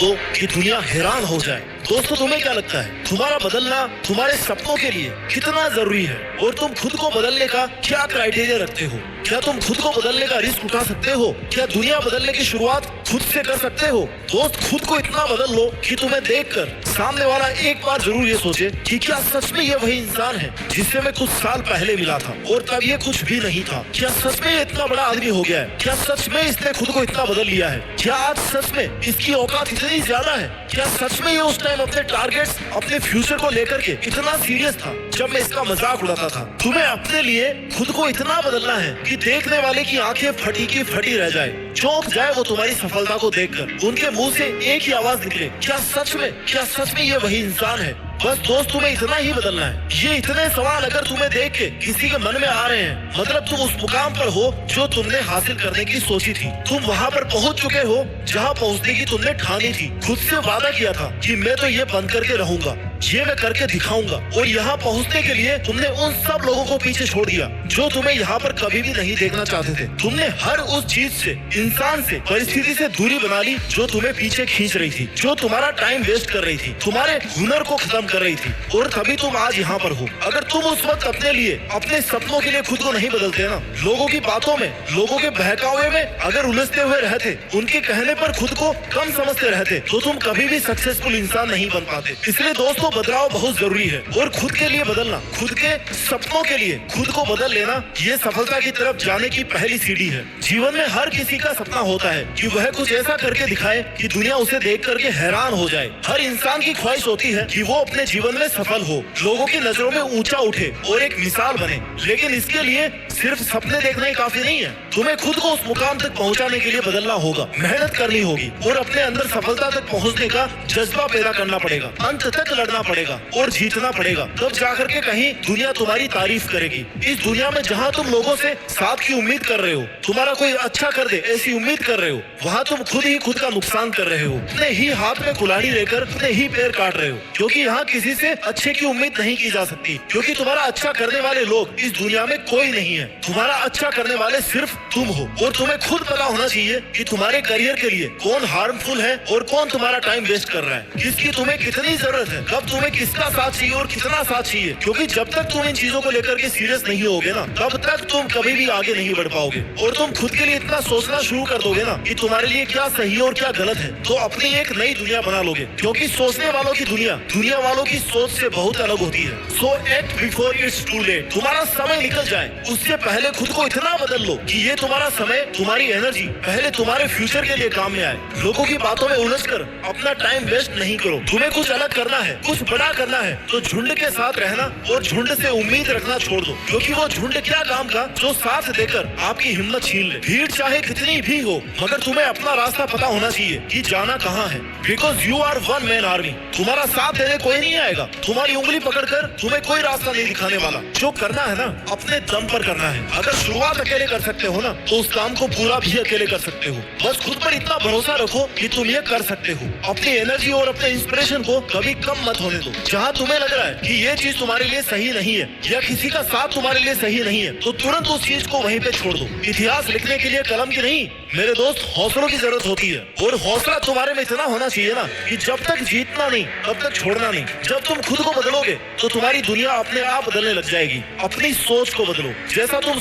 दो कि दुनिया हैरान हो जाए। दोस्तों, तुम्हें क्या लगता है तुम्हारा बदलना तुम्हारे सपनों के लिए कितना जरूरी है और तुम खुद को बदलने का क्या क्राइटेरिया रखते हो? क्या तुम खुद को बदलने का रिस्क उठा सकते हो? क्या दुनिया बदलने की शुरुआत खुद से कर सकते हो? दोस्त, खुद को इतना बदल लो कि तुम्हें देखकर सामने वाला एक बार जरूर ये सोचे कि क्या सच में ये वही इंसान है जिससे मैं कुछ साल पहले मिला था और तब ये कुछ भी नहीं था। क्या सच में ये इतना बड़ा आदमी हो गया है? क्या सच में इसने खुद को इतना बदल लिया है? क्या आज सच में इसकी औकात इतनी ज्यादा है? क्या सच में ये उस टाइम अपने टारगेट्स, अपने फ्यूचर को लेकर के इतना सीरियस था जब मैं इसका मजाक उड़ाता था? तुम्हें अपने लिए खुद को इतना बदलना है कि देखने वाले की आंखें फटी की फटी रह जाए, चौंक जाए वो तुम्हारी सफलता को देखकर, उनके मुंह से एक ही आवाज निकले, क्या सच में ये वही इंसान है? बस दोस्त, तुम्हें इतना ही बदलना है। ये इतने सवाल अगर तुम्हें देख के किसी के मन में आ रहे हैं, मतलब तुम उस मुकाम पर हो जो तुमने हासिल करने की सोची थी। तुम वहाँ पर पहुँच चुके हो जहाँ पहुँचने की तुमने ठानी थी। खुद से वादा किया था कि मैं तो ये बंद करके रहूंगा, ये मैं करके दिखाऊंगा। और यहाँ पहुँचने के लिए तुमने उन सब लोगों को पीछे छोड़ दिया जो तुम्हें यहाँ पर कभी भी नहीं देखना चाहते थे। तुमने हर उस चीज से, इंसान से, परिस्थिति से दूरी बना ली जो तुम्हें पीछे खींच रही थी, जो तुम्हारा टाइम वेस्ट कर रही थी, तुम्हारे हुनर को खत्म कर रही थी। और तभी तुम आज यहाँ पर हो। अगर तुम उस वक्त अपने लिए, अपने सपनों के लिए खुद को नहीं बदलते ना, लोगों की बातों में, लोगों के बहकावे में अगर उलझते हुए रहते, उनके कहने पर खुद को कम समझते रहते, तो तुम कभी भी सक्सेसफुल इंसान नहीं बन पाते। इसलिए दोस्तों, बदलाव बहुत जरूरी है और खुद के लिए बदलना, खुद के सपनों के लिए खुद को बदल लेना, ये सफलता की तरफ जाने की पहली सीढ़ी है। जीवन में हर किसी का सपना होता है कि वह कुछ ऐसा करके दिखाए कि दुनिया उसे देख करके हैरान हो जाए। हर इंसान की ख्वाहिश होती है कि वो अपने जीवन में सफल हो, लोगों की नजरों में ऊंचा उठे और एक मिसाल बने। लेकिन इसके लिए सिर्फ सपने देखना ही काफी नहीं है। तुम्हें खुद को उस मुकाम तक पहुंचाने के लिए बदलना होगा, मेहनत करनी होगी और अपने अंदर सफलता तक पहुंचने का जज्बा पैदा करना पड़ेगा, अंत तक लड़ना पड़ेगा और जीतना पड़ेगा। तब जाकर के कहीं दुनिया तुम्हारी तारीफ करेगी। इस दुनिया में जहाँ तुम लोगों से साथ की उम्मीद कर रहे हो, तुम्हारा कोई अच्छा कर दे ऐसी उम्मीद कर रहे हो, वहाँ तुम खुद ही खुद का नुकसान कर रहे हो। अपने ही हाथ में कुल्हाड़ी लेकर अपने ही पैर काट रहे हो, क्योंकि यहाँ किसी से अच्छे की उम्मीद नहीं की जा सकती, क्योंकि तुम्हारा अच्छा करने वाले लोग इस दुनिया में कोई नहीं है। तुम्हारा अच्छा करने वाले सिर्फ तुम हो और तुम्हें खुद पता होना चाहिए कि तुम्हारे करियर के लिए कौन हार्मफुल है और कौन तुम्हारा टाइम वेस्ट कर रहा है, किसकी तुम्हें कितनी जरूरत है, कब तुम्हें किसका साथ चाहिए और कितना साथ चाहिए। क्योंकि जब तक तुम इन चीजों को लेकर के सीरियस नहीं होगे ना, तब तक तुम कभी भी आगे नहीं बढ़ पाओगे। और तुम खुद के लिए इतना सोचना शुरू कर दोगे ना कि तुम्हारे लिए क्या सही है और क्या गलत है, तो अपनी एक नई दुनिया बना लोगे। क्योंकि सोचने वालों की दुनिया वालों की सोच से बहुत अलग होती है। So act before it's too late. तुम्हारा समय निकल जाए उससे पहले खुद को इतना बदल लो कि ये तुम्हारा समय, तुम्हारी एनर्जी पहले तुम्हारे फ्यूचर के लिए काम में आए। लोगों की बातों में उलझकर अपना टाइम वेस्ट नहीं करो। तुम्हें कुछ अलग करना है, कुछ बड़ा करना है, तो झुंड के साथ रहना और झुंड से उम्मीद रखना छोड़ दो, क्योंकि वो झुंड क्या काम का जो साथ देकर आपकी हिम्मत छीन ले। भीड़ चाहे कितनी भी हो, मगर तुम्हें अपना रास्ता पता होना चाहिए कि जाना कहाँ है। Because you are one man army. तुम्हारा साथ देने कोई नहीं आएगा, तुम्हारी उंगली पकड़कर तुम्हें कोई रास्ता नहीं दिखाने वाला। जो करना है ना, अपने दम पर करना है। अगर शुरुआत अकेले कर सकते हो ना, तो उस काम को पूरा भी अकेले कर सकते हो। बस खुद पर इतना भरोसा रखो कि तुम ये कर सकते हो। अपनी एनर्जी और अपने इंस्पिरेशन को कभी कम मत होने दो। जहाँ तुम्हें लग रहा है कि ये चीज तुम्हारे लिए सही नहीं है या किसी का साथ तुम्हारे लिए सही नहीं है, तो तुरंत उस चीज को वहीं पे छोड़ दो। इतिहास लिखने के लिए कलम की नहीं, मेरे दोस्त, हौसलों की जरूरत होती है। और हौसला तुम्हारे में इतना होना चाहिए ना कि जब तक जीतना नहीं तब तक छोड़ना नहीं। जब तुम खुद को बदलोगे तो तुम्हारी दुनिया अपने आप बदलने लग जाएगी। अपनी सोच को बदलो। जैसा तुम